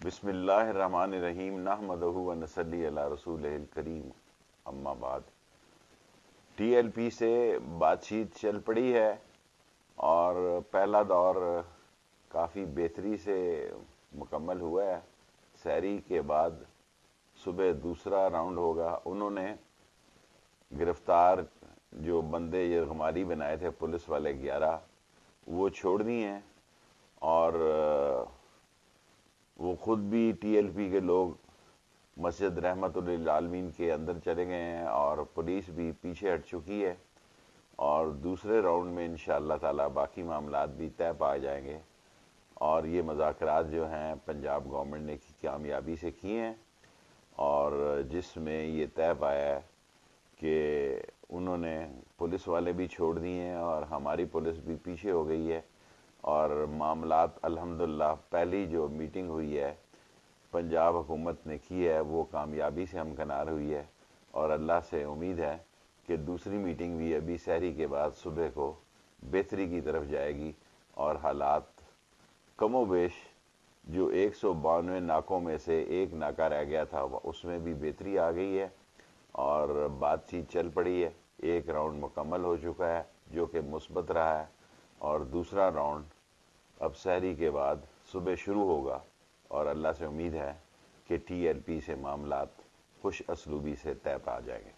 بسم اللہ الرحمن الرحیم نحمدہ و نصلی علی رسولہ الکریم اما بعد۔ ٹی ایل پی سے بات چیت چل پڑی ہے اور پہلا دور کافی بہتری سے مکمل ہوا ہے۔ سحری کے بعد صبح دوسرا راؤنڈ ہوگا۔ انہوں نے گرفتار جو بندے یرغمالی بنائے تھے پولیس والے 11 وہ چھوڑ دی ہیں، اور وہ خود بھی ٹی ایل پی کے لوگ مسجد رحمت للعالمین کے اندر چلے گئے ہیں اور پولیس بھی پیچھے ہٹ چکی ہے، اور دوسرے راؤنڈ میں انشاءاللہ تعالی باقی معاملات بھی طے پا جائیں گے۔ اور یہ مذاکرات جو ہیں پنجاب گورنمنٹ نے کامیابی سے کیے ہیں، اور جس میں یہ طے پایا ہے کہ انہوں نے پولیس والے بھی چھوڑ دیے ہیں اور ہماری پولیس بھی پیچھے ہو گئی ہے، اور معاملات الحمدللہ پہلی جو میٹنگ ہوئی ہے پنجاب حکومت نے کی ہے وہ کامیابی سے ہمکنار ہوئی ہے، اور اللہ سے امید ہے کہ دوسری میٹنگ بھی ابھی سحری کے بعد صبح کو بہتری کی طرف جائے گی، اور حالات کم و بیش جو 192 ناکوں میں سے ایک ناکہ رہ گیا تھا اس میں بھی بہتری آ گئی ہے، اور بات چیت چل پڑی ہے۔ ایک راؤنڈ مکمل ہو چکا ہے جو کہ مثبت رہا ہے، اور دوسرا راؤنڈ اب سحری کے بعد صبح شروع ہوگا، اور اللہ سے امید ہے کہ ٹی ایل پی سے معاملات خوش اسلوبی سے طے پا جائیں گے۔